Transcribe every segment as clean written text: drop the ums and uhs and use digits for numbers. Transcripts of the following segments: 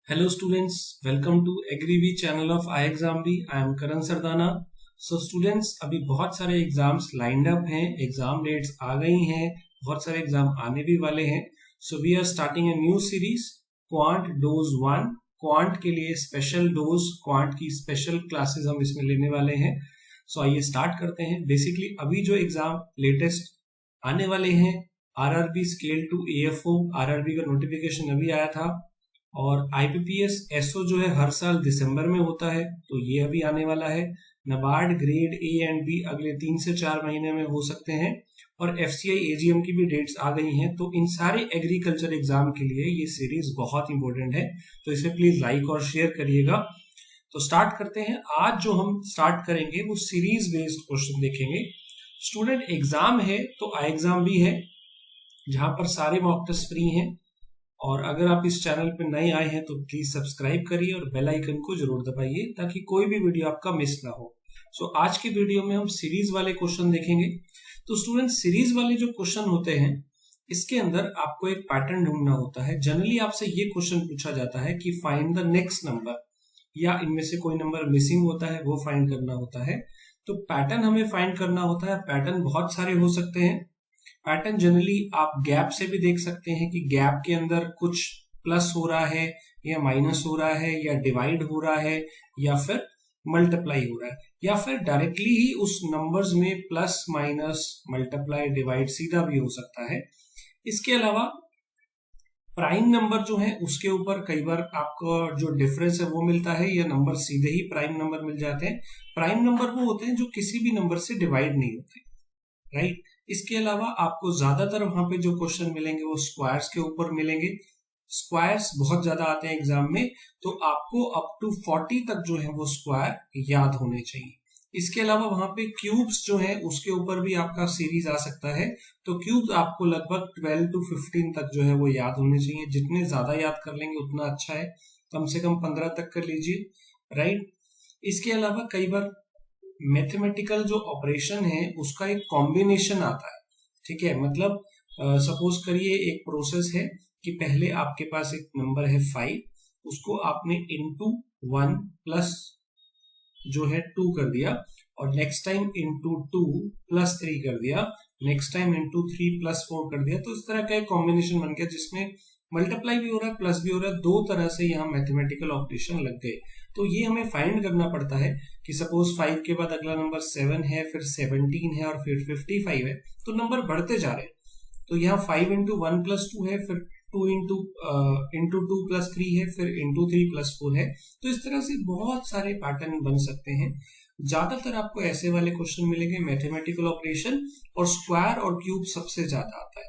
Hello students, welcome to AgriV channel of iExamB. I am Karan Sardana. So students, अभी बहुत सारे exams lined up हैं, exam dates आ गई हैं, बहुत सारे एग्जाम आने भी वाले हैं. So we are starting a new series quant dose 1. Quant के लिए स्पेशल डोज, क्वांट की स्पेशल क्लासेस हम इसमें लेने वाले हैं. सो आइए स्टार्ट करते हैं. बेसिकली अभी जो एग्जाम लेटेस्ट आने वाले हैं, RRB scale two AFO, RRB का नोटिफिकेशन अभी आया था. और आईपीपीएस एसओ जो है हर साल दिसंबर में होता है, तो ये अभी आने वाला है. NABARD grade A and B अगले 3 से 4 महीने में हो सकते हैं. और एफसीआई एजीएम की भी डेट्स आ गई हैं. तो इन सारे एग्रीकल्चर एग्जाम के लिए ये सीरीज बहुत इंपॉर्टेंट है, तो इसे प्लीज लाइक और शेयर करिएगा. तो स्टार्ट करते हैं. आज जो हम स्टार्ट करेंगे वो सीरीज बेस्ड क्वेश्चन देखेंगे. स्टूडेंट एग्जाम है तो आई एग्जाम भी है, जहां पर सारे मॉक टेस्ट फ्री हैं. और अगर आप इस चैनल पर नए आए हैं तो प्लीज सब्सक्राइब करिए और बेल आइकन को जरूर दबाइए ताकि कोई भी वीडियो आपका मिस ना हो. सो आज के वीडियो में हम सीरीज वाले क्वेश्चन देखेंगे. तो स्टूडेंट, सीरीज वाले जो क्वेश्चन होते हैं इसके अंदर आपको एक पैटर्न ढूंढना होता है. जनरली आपसे ये क्वेश्चन पूछा जाता है कि फाइंड द नेक्स्ट नंबर, या इनमें से कोई नंबर मिसिंग होता है वो फाइंड करना होता है. तो पैटर्न हमें फाइंड करना होता है. पैटर्न बहुत सारे हो सकते हैं. पैटर्न जनरली आप गैप से भी देख सकते हैं कि गैप के अंदर कुछ प्लस हो रहा है या माइनस हो रहा है या डिवाइड हो रहा है या फिर मल्टीप्लाई हो रहा है, या फिर डायरेक्टली ही उस नंबर्स में प्लस माइनस मल्टीप्लाई डिवाइड सीधा भी हो सकता है. इसके अलावा प्राइम नंबर जो है उसके ऊपर कई बार आपको जो डिफरेंस है वो मिलता है, या नंबर सीधे ही प्राइम नंबर मिल जाते हैं. प्राइम नंबर वो होते हैं जो किसी भी नंबर से डिवाइड नहीं होते, राइट. इसके अलावा आपको ज्यादातर वहां पे जो क्वेश्चन मिलेंगे वो स्क्वायर्स के ऊपर मिलेंगे. स्क्वायर्स बहुत ज्यादा आते हैं एग्जाम में, तो आपको अप टू 40 तक जो है वो स्क्वायर याद होने चाहिए. इसके अलावा वहां पे क्यूब्स जो है उसके ऊपर भी आपका सीरीज आ सकता है. तो क्यूब्स आपको लगभग 12 to 15 तक जो है वो याद होने चाहिए. जितने ज्यादा याद कर लेंगे उतना अच्छा है. कम से कम 15 तक कर लीजिए, राइट. इसके अलावा कई बार मैथमेटिकल जो ऑपरेशन है उसका एक कॉम्बिनेशन आता है, ठीक है. मतलब सपोज करिए एक प्रोसेस है कि पहले आपके पास एक नंबर है 5, उसको आपने इनटू 1 प्लस जो है 2 कर दिया, और नेक्स्ट टाइम इनटू 2 प्लस 3 कर दिया, नेक्स्ट टाइम इनटू 3 प्लस 4 कर दिया. तो इस तरह का एक कॉम्बिनेशन बन गया जिसमें मल्टीप्लाई भी हो रहा है प्लस भी हो रहा है. दो तरह से यहाँ मैथमेटिकल ऑपरेशन लग गए. तो ये हमें फाइंड करना पड़ता है कि सपोज 5 के बाद अगला नंबर 7 है, फिर 17 है और फिर 55 है. तो नंबर बढ़ते जा रहे हैं. तो यहाँ 5 इंटू 1 प्लस 2 है, फिर 2 इंटू 2 प्लस 3 है, फिर इंटू 3 प्लस 4 है. तो इस तरह से बहुत सारे पैटर्न बन सकते हैं. ज्यादातर आपको ऐसे वाले क्वेश्चन मिलेंगे, मैथमेटिकल ऑपरेशन, और स्क्वायर और क्यूब सबसे ज्यादा आता है.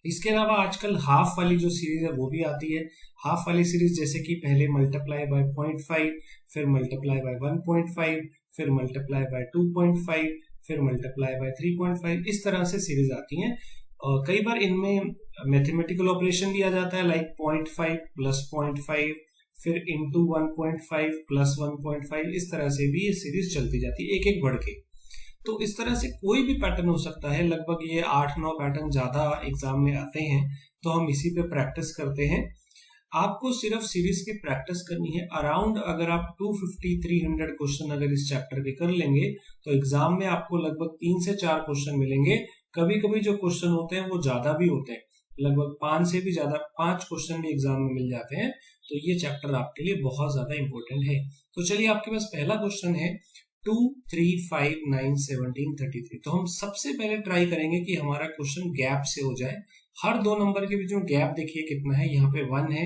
इसके अलावा आजकल हाफ वाली जो सीरीज है वो भी आती है. हाफ वाली सीरीज जैसे कि पहले मल्टीप्लाई बाय 0.5, फिर मल्टीप्लाई बाय 1.5, फिर मल्टीप्लाई बाय 2.5, फिर मल्टीप्लाई बाय 3.5, इस तरह से सीरीज आती हैं. और कई बार इनमें मैथमेटिकल ऑपरेशन भी आ जाता है, लाइक 0.5 प्लस 0.5, फिर इंटू 1.5 प्लस 1.5. इस तरह से भी ये सीरीज चलती जाती है, एक एक बढ़ के. तो इस तरह से कोई भी पैटर्न हो सकता है. लगभग ये 8-9 पैटर्न ज्यादा एग्जाम में आते हैं, तो हम इसी पे प्रैक्टिस करते हैं. आपको सिर्फ सीरीज की प्रैक्टिस करनी है. अराउंड अगर आप 250-300 क्वेश्चन अगर इस चैप्टर के कर लेंगे तो एग्जाम में आपको लगभग 3 से 4 क्वेश्चन मिलेंगे. कभी कभी जो क्वेश्चन होते हैं वो ज्यादा भी होते हैं, लगभग 5 से भी ज्यादा, 5 क्वेश्चन भी एग्जाम में मिल जाते हैं. तो ये चैप्टर आपके लिए बहुत ज्यादा इंपॉर्टेंट है. तो चलिए, आपके पास पहला क्वेश्चन है 2, 3, 5, 9, 17, 33. तो हम सबसे पहले ट्राई करेंगे कि हमारा क्वेश्चन गैप से हो जाए. हर दो नंबर के बीच में गैप देखिए कितना है. यहाँ पे 1 है,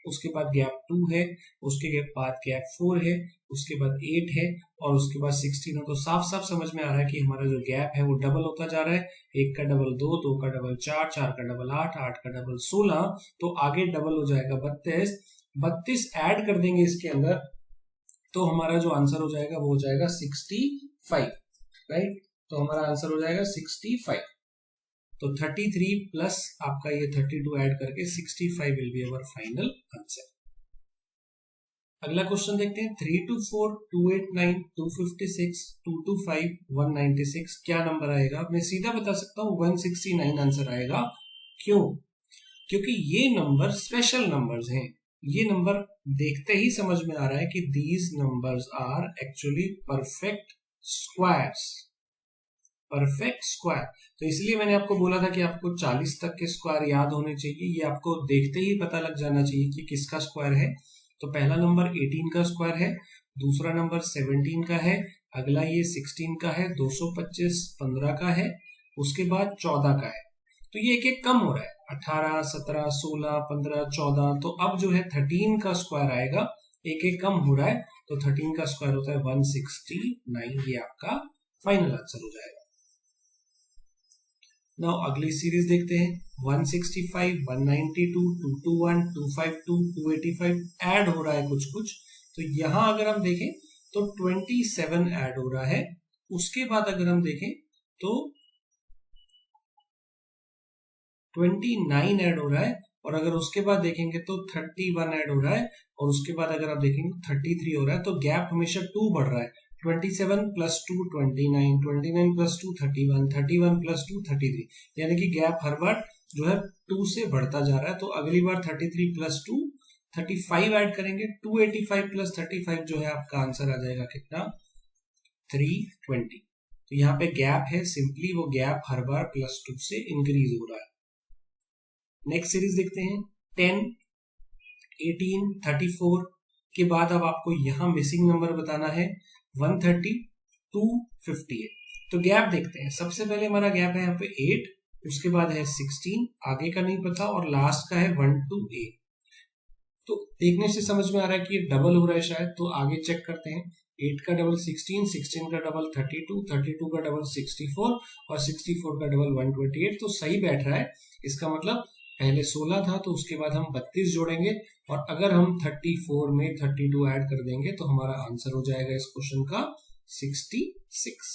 उसके बाद गैप 2 है, उसके बाद गैप 4 है, उसके बाद 8 है, और उसके बाद 16 है. तो साफ साफ समझ में आ रहा है कि हमारा जो गैप है वो डबल होता जा रहा है. 1 का डबल 2, 2 का डबल 4, 4 का डबल 8, 8 का डबल 16. तो आगे डबल हो जाएगा 32. 32 ऐड कर देंगे इसके अंदर, तो हमारा जो आंसर हो जाएगा वो हो जाएगा 65, राइट. तो हमारा आंसर हो जाएगा 65. तो 33 प्लस आपका ये 32 ऐड करके 65 will be our final answer. अगला क्वेश्चन देखते हैं. 3 to 4, 289, 256, 225, 196. क्या नंबर आएगा? मैं सीधा बता सकता हूँ 169 आंसर आएगा. क्यों? क्योंकि ये नंबर स्पेशल नंबर्स हैं. ये नंबर देखते ही समझ में आ रहा है कि these numbers are actually perfect squares, perfect square. तो इसलिए मैंने आपको बोला था कि आपको 40 तक के स्क्वायर याद होने चाहिए, ये आपको देखते ही पता लग जाना चाहिए कि किसका स्क्वायर है। तो पहला नंबर 18 का स्क्वायर है, दूसरा नंबर 17 का है, अगला ये 16 का है, 225 15 का है, उसके बाद 14 का है। तो ये एक एक कम हो रहा है, 18 17 16 15 14। तो अब जो है 13 का स्क्वायर आएगा, एक एक कम हो रहा है, तो 13 का स्क्वायर होता है 169। ये आपका फाइनल आंसर हो जाएगा। नाउ अगली सीरीज देखते हैं, 165 192 221 252 285 ऐड हो रहा है कुछ कुछ। तो यहां अगर हम देखें तो 27 ऐड हो रहा है, उसके बाद अगर हम देखें तो 29 ऐड हो रहा है, और अगर उसके बाद देखेंगे तो 31 ऐड हो रहा है, और उसके बाद अगर आप देखेंगे 33 हो रहा है। तो गैप हमेशा 2 बढ़ रहा है, 27 प्लस 2 29, 29 प्लस 2 31, 31 प्लस 2 33, यानी कि गैप हर बार जो है 2 से बढ़ता जा रहा है। तो अगली बार 33 प्लस 2 35 ऐड करेंगे, 285 प्लस 35 जो है आपका आंसर आ जाएगा कितना, 320। तो यहाँ पे गैप है, सिंपली वो गैप हर बार प्लस 2 से इंक्रीज हो रहा है। नेक्स्ट सीरीज देखते हैं, 10 18 34 के बाद अब आपको यहां मिसिंग नंबर बताना है, 130 258। तो गैप देखते हैं, सबसे पहले हमारा गैप है यहाँ पे 8, उसके बाद है 16, आगे का नहीं पता, और लास्ट का है 1 to 8। तो देखने से समझ में आ रहा है कि ये डबल हो रहा है शायद, तो आगे चेक करते हैं। 8 का डबल 16, 16 का डबल 32, 32 का डबल 64, और 64 का डबल 128। तो सही बैठ रहा है, इसका मतलब पहले 16 था तो उसके बाद हम 32 जोड़ेंगे, और अगर हम 34 में 32 ऐड कर देंगे तो हमारा आंसर हो जाएगा इस क्वेश्चन का 66।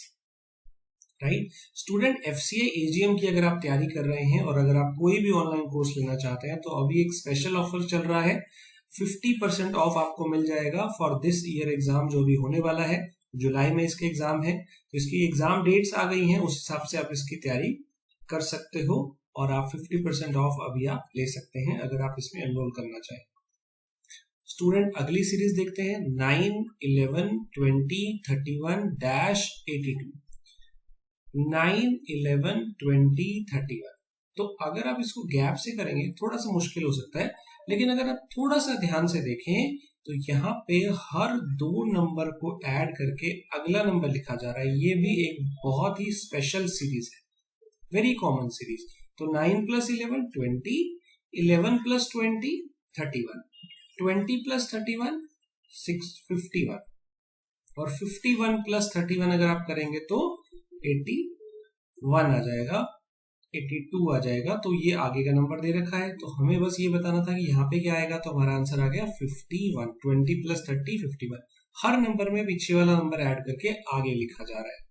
राइट स्टूडेंट, एफसीए एजीएम की अगर आप तैयारी कर रहे हैं और अगर आप कोई भी ऑनलाइन कोर्स लेना चाहते हैं तो अभी एक स्पेशल ऑफर चल रहा है, 50% ऑफ आपको मिल जाएगा फॉर दिस ईयर एग्जाम जो भी होने वाला है। जुलाई में इसके एग्जाम है, तो इसकी एग्जाम डेट्स आ गई हैं, उस हिसाब से आप इसकी तैयारी कर सकते हो, और आप 50% ऑफ अभी आप ले सकते हैं अगर आप इसमें एनरोल करना चाहें। स्टूडेंट अगली सीरीज देखते हैं, 9 11 20 31 -82। 9 11 20 31। तो अगर आप इसको गैप से करेंगे थोड़ा सा मुश्किल हो सकता है, लेकिन अगर आप थोड़ा सा ध्यान से देखें तो यहाँ पे हर 2 नंबर को ऐड करके अगला नंबर लिखा जा रहा है। ये भी एक बहुत ही स्पेशल सीरीज है, वेरी कॉमन सीरीज। तो 9 + 11 20, 11 + 20 31, 20 + 31 51, और 51 + 31 अगर आप करेंगे तो 81 आ जाएगा, 82 आ जाएगा। तो ये आगे का नंबर दे रखा है, तो हमें बस ये बताना था कि यहाँ पे क्या आएगा। तो हमारा आंसर आ गया 51, 20 + 30 51। हर नंबर में पीछे वाला नंबर ऐड करके आगे लिखा जा रहा है।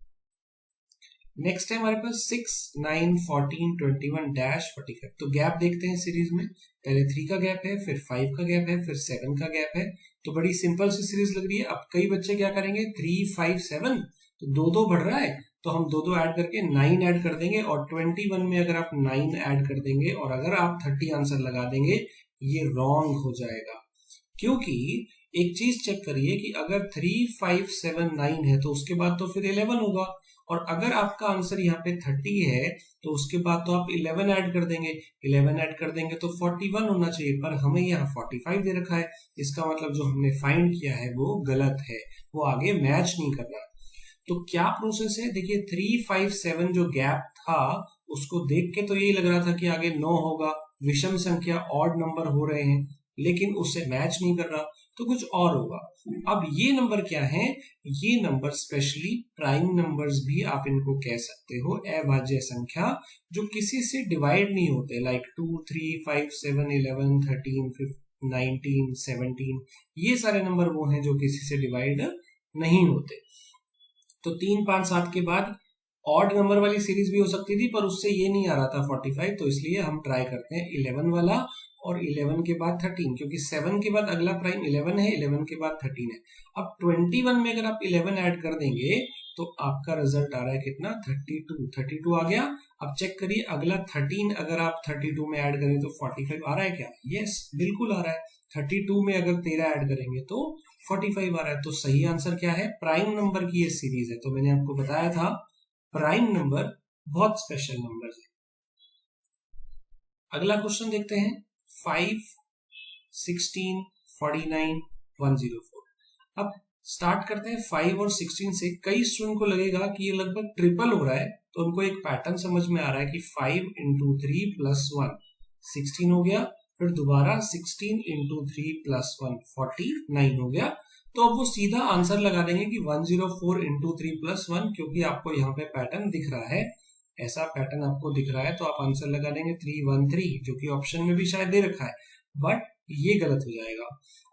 नेक्स्ट है हमारे पास 6 9 14 21 -45। तो गैप देखते हैं सीरीज में, पहले 3 का गैप है, फिर 5 का गैप है, फिर 7 का गैप है। तो बड़ी सिंपल सी सीरीज लग रही है। अब कई बच्चे क्या करेंगे, 3 5 7, तो 2 बढ़ रहा है, तो हम 2 ऐड करके 9 ऐड कर देंगे, और 21 में अगर आप 9 ऐड कर देंगे और अगर आप 30 आंसर लगा देंगे, ये रॉन्ग हो जाएगा। क्योंकि एक चीज चेक करिए कि अगर 3 5 7 9 है तो उसके बाद तो फिर 11 होगा, और अगर आपका आंसर यहाँ पे 30 है तो उसके बाद तो आप 11 ऐड कर देंगे, 11 ऐड कर देंगे तो 41 होना चाहिए, पर हमें यहाँ 45 दे रखा है। इसका मतलब जो हमने फाइंड किया है वो गलत है, वो आगे मैच नहीं कर रहा। तो क्या प्रोसेस है, देखिए 3 5 7 जो गैप था उसको देख के तो यही लग रहा था कि आगे 9 होगा, विषम संख्या ऑड नंबर हो रहे हैं, लेकिन उससे मैच नहीं कर रहा, तो कुछ और होगा। अब ये नंबर क्या है, ये नंबर स्पेशली प्राइम नंबर्स भी आप इनको कह सकते हो, अभाज्य संख्या जो किसी से डिवाइड नहीं होते, लाइक 2 3 5 7 11 13 19 17। ये सारे नंबर वो हैं जो किसी से डिवाइड नहीं होते। तो 3 5 7 के बाद ऑड नंबर वाली सीरीज भी हो सकती थी, पर उससे ये नहीं आ रहा था 45, तो इसलिए हम ट्राई करते हैं 11 वाला, और 11 के बाद 13, क्योंकि 7 के बाद अगला प्राइम 11 है, 11 के बाद 13 है। अब 21 में अगर आप 11 ऐड कर देंगे तो आपका रिजल्ट आ रहा है कितना, 32 आ गया। अब चेक करिए अगला 13 अगर आप 32 में ऐड करें तो 45 आ रहा है क्या, यस बिल्कुल आ रहा है। 32 में अगर 13 ऐड करेंगे तो 45 आ रहा है। तो सही आंसर क्या है? प्राइम नंबर की ये सीरीज है। तो मैंने आपको बताया था प्राइम नंबर बहुत स्पेशल नंबर है। अगला क्वेश्चन देखते हैं 5, 16, 49, 104। अब स्टार्ट करते हैं 5 और 16 से। कई स्टूडेंट को लगेगा कि ये लगभग ट्रिपल हो रहा है, तो उनको एक पैटर्न समझ में आ रहा है कि 5 इंटू 3 प्लस 1 16 हो गया, फिर दोबारा 16 इंटू 3 प्लस 1 49 हो गया। तो अब वो सीधा आंसर लगा देंगे कि 104 इंटू 3 प्लस 1, क्योंकि आपको यहाँ पे पैटर्न दिख रहा है, ऐसा पैटर्न आपको दिख रहा है, तो आप आंसर लगा देंगे 313, जो कि ऑप्शन में भी शायद दे रखा है, बट ये गलत हो जाएगा,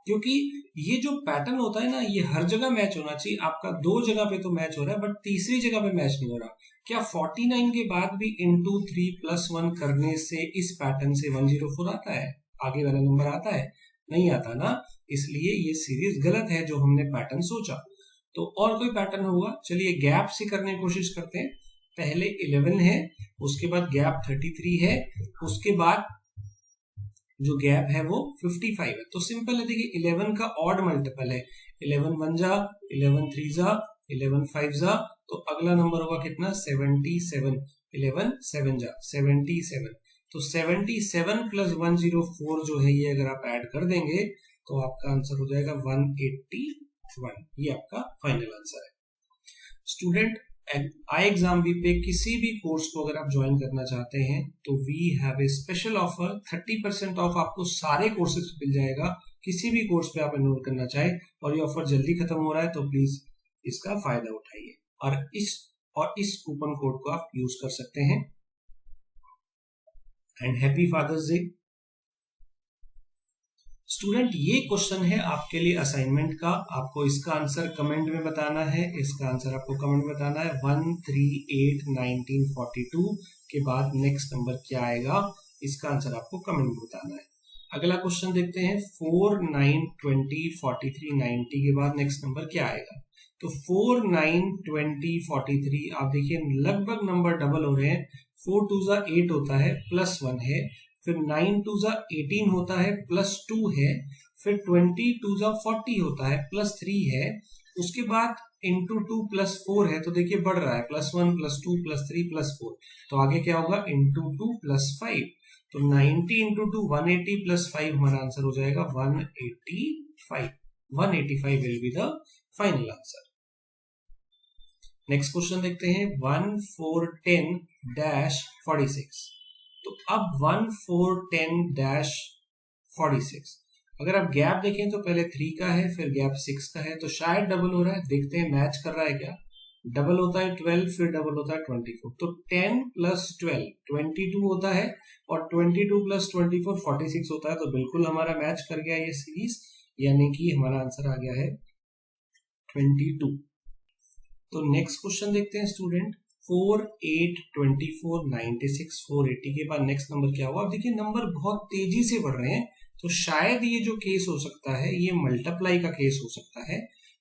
क्योंकि ये जो पैटर्न होता है ना, ये हर जगह मैच होना चाहिए। आपका 2 जगह पे तो मैच हो रहा है, बट तीसरी जगह पे मैच नहीं हो रहा। क्या 49 के बाद भी इंटू 3 प्लस 1 करने से इस पैटर्न से 104 आता है? आगे वाला नंबर आता है? नहीं आता ना, इसलिए ये सीरीज गलत है जो हमने पैटर्न सोचा। तो और कोई पैटर्न होगा? चलिए गैप से करने की कोशिश करते हैं। पहले 11 है, उसके बाद गैप 33 है, उसके बाद जो गैप है वो 55 है। तो सिंपल है, देखिए 11 का ऑड मल्टीपल है, 11 1 जा, 11 3 जा, 11 5 जा, तो अगला नंबर होगा कितना? 77। 11 7 जा 77, तो 77 प्लस 104 जो है, ये अगर आप ऐड कर देंगे तो आपका आंसर हो जाएगा 181। ये आपका फाइनल आंसर है। स्टूडेंट, आई एग्जाम बी पे किसी भी कोर्स को अगर आप ज्वाइन करना चाहते हैं तो we have a special offer, 30% off आपको सारे कोर्सेज मिल जाएगा। किसी भी कोर्स पे आप एनरोल करना चाहे, और ये ऑफर जल्दी खत्म हो रहा है, तो प्लीज इसका फायदा उठाइए और इस कूपन कोड को आप यूज कर सकते हैं। And happy Father's Day. Student, ये क्वेश्चन है आपके लिए असाइनमेंट का, आपको इसका आंसर कमेंट में बताना है। इसका आंसर आपको कमेंट में बताना है। 138 1942 के बाद नेक्स्ट नंबर क्या आएगा, इसका आंसर आपको कमेंट में बताना है। अगला क्वेश्चन देखते हैं 4 9 20 43 90 के बाद नेक्स्ट नंबर क्या आएगा। तो 4 9 20 43, आप देखिए लगभग नंबर डबल हो रहे हैं। 4 2 जा 8 होता है, प्लस 1 है, फिर 9 2 जा 18 होता है, प्लस 2 है, फिर 20 2 जा 40 होता है, प्लस 3 है, उसके बाद इंटू 2 प्लस 4 है, तो देखिए बढ़ रहा है, प्लस 1 प्लस 2 प्लस 3 प्लस 4, तो आगे क्या होगा? इंटू 2 प्लस 5, तो 90 इंटू 2 180 प्लस 5 हमारा आंसर हो जाएगा 185। 185 will be the final answer. Next question देखते हैं 1410-46। तो अब 1410-46, अगर आप गैप देखें तो पहले 3 का है, फिर गैप 6 का है, तो शायद डबल हो रहा है। देखते हैं मैच कर रहा है क्या। डबल होता है 12, फिर डबल होता है 24, तो 10 प्लस 12 22 होता है, और 22 प्लस 24 46 होता है। तो बिल्कुल हमारा मैच कर गया ये सीरीज, यानी कि हमारा आंसर आ गया है 22। तो नेक्स्ट क्वेश्चन देखते हैं स्टूडेंट 4 8 24 96 480 के बाद नेक्स्ट नंबर क्या हुआ। अब देखिए नंबर बहुत तेजी से बढ़ रहे हैं, तो शायद ये जो केस हो सकता है ये मल्टीप्लाई का केस हो सकता है।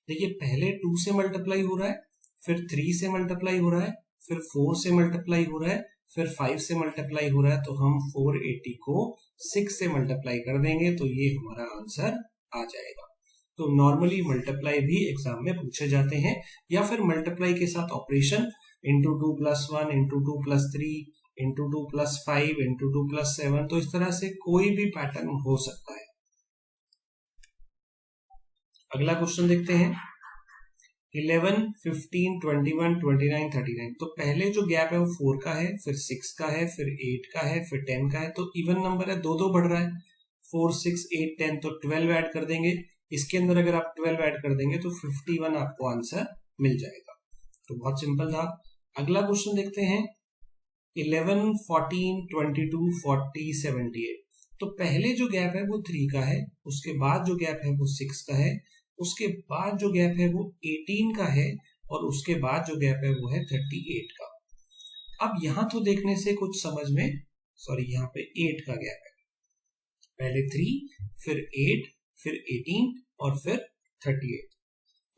देखिए पहले 2 से मल्टीप्लाई हो रहा है, फिर 3 से मल्टीप्लाई हो रहा है, फिर 4 से मल्टीप्लाई हो रहा है, फिर 5 से मल्टीप्लाई हो रहा है, तो हम 480 को 6 से मल्टीप्लाई कर देंगे, तो ये हमारा आंसर आ जाएगा। तो नॉर्मली मल्टीप्लाई भी एग्जाम में पूछे जाते हैं, या फिर मल्टीप्लाई के साथ operation into 2 plus 1 into 2 plus 3 into 2 plus 5 into 2 plus 7, तो इस तरह से कोई भी पैटर्न हो सकता है। अगला क्वेश्चन देखते हैं 11 15 21 29 39। तो पहले जो गैप है वो 4 का है, फिर 6 का है, फिर 8 का है, फिर 10 का है, तो इवन नंबर है, 2 बढ़ रहा है, 4 6 8 10, तो 12 ऐड कर देंगे। इसके अंदर अगर आप 12 ऐड कर देंगे तो 51 आपको आंसर मिल जाएगा। तो बहुत सिंपल था। अगला क्वेश्चन देखते हैं 11 14 22 40 78। तो पहले जो गैप है वो 3 का है, उसके बाद जो गैप है वो 6 का है, उसके बाद जो गैप है वो 18 का है, और उसके बाद जो गैप है वो है 38 का। अब यहां तो देखने से कुछ समझ में, सॉरी यहाँ पे 8 का गैप है, पहले 3 फिर 8 फिर 18 और फिर 38।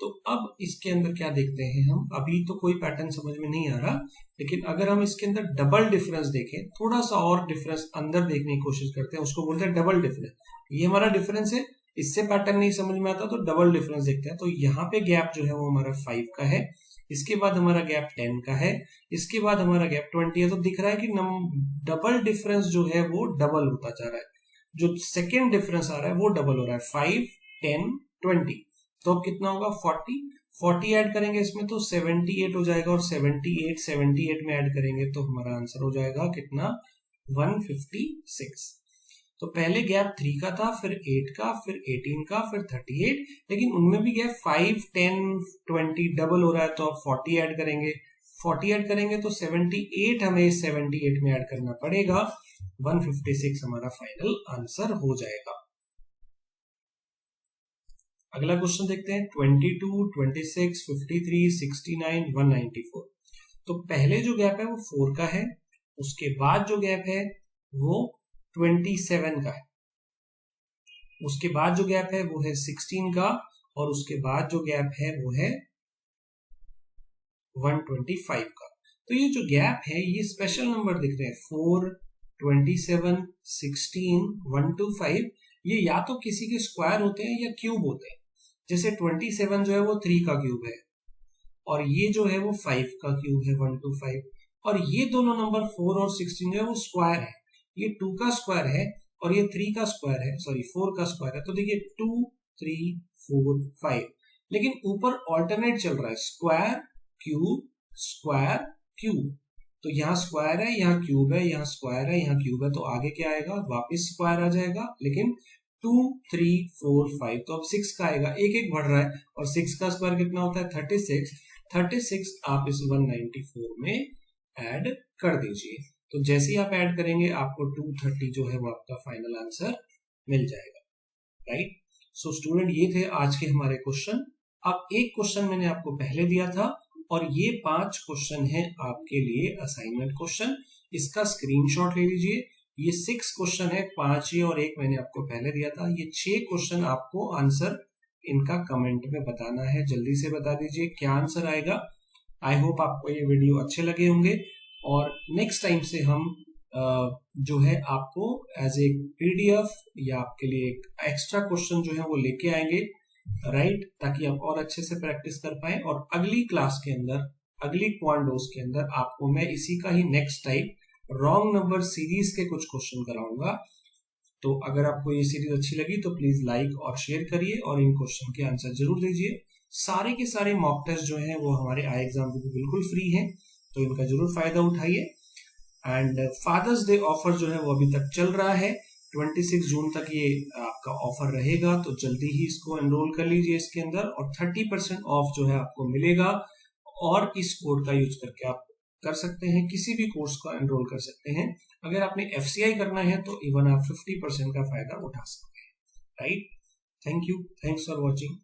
तो अब इसके अंदर क्या देखते हैं हम, अभी तो कोई पैटर्न समझ में नहीं आ रहा, लेकिन अगर हम इसके अंदर डबल डिफरेंस देखें, थोड़ा सा और डिफरेंस अंदर देखने की कोशिश करते हैं, उसको बोलते हैं डबल डिफरेंस। ये हमारा डिफरेंस है, इससे पैटर्न नहीं समझ में आता तो डबल डिफरेंस देखते हैं। तो यहाँ पे गैप जो है वो हमारा 5 का है, इसके बाद हमारा गैप 10 का है, इसके बाद हमारा गैप 20 है। तो दिख रहा है कि डबल डिफरेंस जो है वो डबल होता जा रहा है, जो सेकेंड डिफरेंस आ रहा है वो डबल हो रहा है, 5, 10, 20। तो अब कितना होगा 40 ऐड करेंगे इसमें तो 78 हो जाएगा, और 78 में ऐड करेंगे तो हमारा आंसर हो जाएगा कितना, 156। तो पहले गैप 3 का था, फिर 8 का, फिर 18 का, फिर 38, लेकिन उनमें भी गैप 5, 10, 20 डबल हो रहा है। तो अब 40 ऐड करेंगे, 40 ऐड करेंगे तो 78 हमें 78 में ऐड करना पड़ेगा, 156 हमारा फाइनल आंसर हो जाएगा। अगला क्वेश्चन देखते हैं, 22, 26, 53, 69, 194। तो पहले जो गैप है वो 4 का है, उसके बाद जो गैप है वो 27 का है, उसके बाद जो गैप है वो है 16 का, और उसके बाद जो गैप है वो है 125 का। तो ये जो गैप है ये स्पेशल नंबर दिख रहे हैं, 4, 27, 16, 125, ये या तो किसी के स्क्वायर होते हैं या क्यूब होते हैं। जैसे 27 जो है वो 3 का क्यूब है, और ये जो है वो 5 का क्यूब है, 125, और ये दोनों नंबर 4 और 16 जो है वो स्क्वायर है, ये 2 का स्क्वायर है और ये 3 का स्क्वायर है, सॉरी 4 का स्क्वायर है। तो देखिए 2, 3, 4, 5, लेकिन ऊपर ऑल्टरनेट चल रहा है, स्क्वायर क्यूब स्क्वायर क्यूब। तो यहाँ स्क्वायर है, यहाँ क्यूब है, यहाँ स्क्वायर है, यहाँ क्यूब है, तो आगे क्या आएगा, वापस स्क्वायर आ जाएगा, लेकिन 2, 3, 4, 5, तो अब 6 का आएगा, एक एक बढ़ रहा है, और 6 का स्क्वायर कितना होता है, 36। 36 आप इस 194 में ऐड कर दीजिए। तो जैसे ही आप ऐड करेंगे आपको 230 जो है वो आपका फाइनल आंसर मिल जाएगा, राइट। सो स्टूडेंट, ये थे आज के हमारे क्वेश्चन। अब एक क्वेश्चन मैंने आपको पहले दिया था, और ये 5 क्वेश्चन है आपके लिए असाइनमेंट क्वेश्चन, इसका स्क्रीनशॉट ले लीजिए। ये 6 क्वेश्चन है, 5 ये और एक मैंने आपको पहले दिया था। ये 6 क्वेश्चन आपको आंसर इनका कमेंट में बताना है, जल्दी से बता दीजिए क्या आंसर आएगा। आई होप आपको ये वीडियो अच्छे लगे होंगे, और नेक्स्ट टाइम से हम जो है आपको एज ए पीडीएफ या आपके लिए एक एक्स्ट्रा क्वेश्चन जो है वो लेके आएंगे, राइट, ताकि आप और अच्छे से प्रैक्टिस कर पाए। और अगली क्लास के अंदर, अगली क्वांटोस के अंदर आपको मैं इसी का ही next type wrong number series के कुछ क्वेश्चन कराऊंगा। तो अगर आपको ये सीरीज अच्छी लगी तो प्लीज लाइक और शेयर करिए, और इन क्वेश्चन के आंसर जरूर दीजिए। सारे के सारे मॉक टेस्ट जो हैं वो हमारे आई एग्जाम पे बिल्कुल फ्री हैं, तो इनका जरूर फायदा उठाइए। एंड फादर्स डे ऑफर जो है वो अभी तक चल रहा है, 26 जून तक ये आपका ऑफर रहेगा, तो जल्दी ही इसको एनरोल कर लीजिए इसके अंदर, और 30% ऑफ जो है आपको मिलेगा। और इस कोड का यूज करके आप कर सकते हैं, किसी भी कोर्स का एनरोल कर सकते हैं। अगर आपने FCI करना है तो इवन आप 50% का फायदा उठा सकते हैं, right. Thank you, thanks for watching.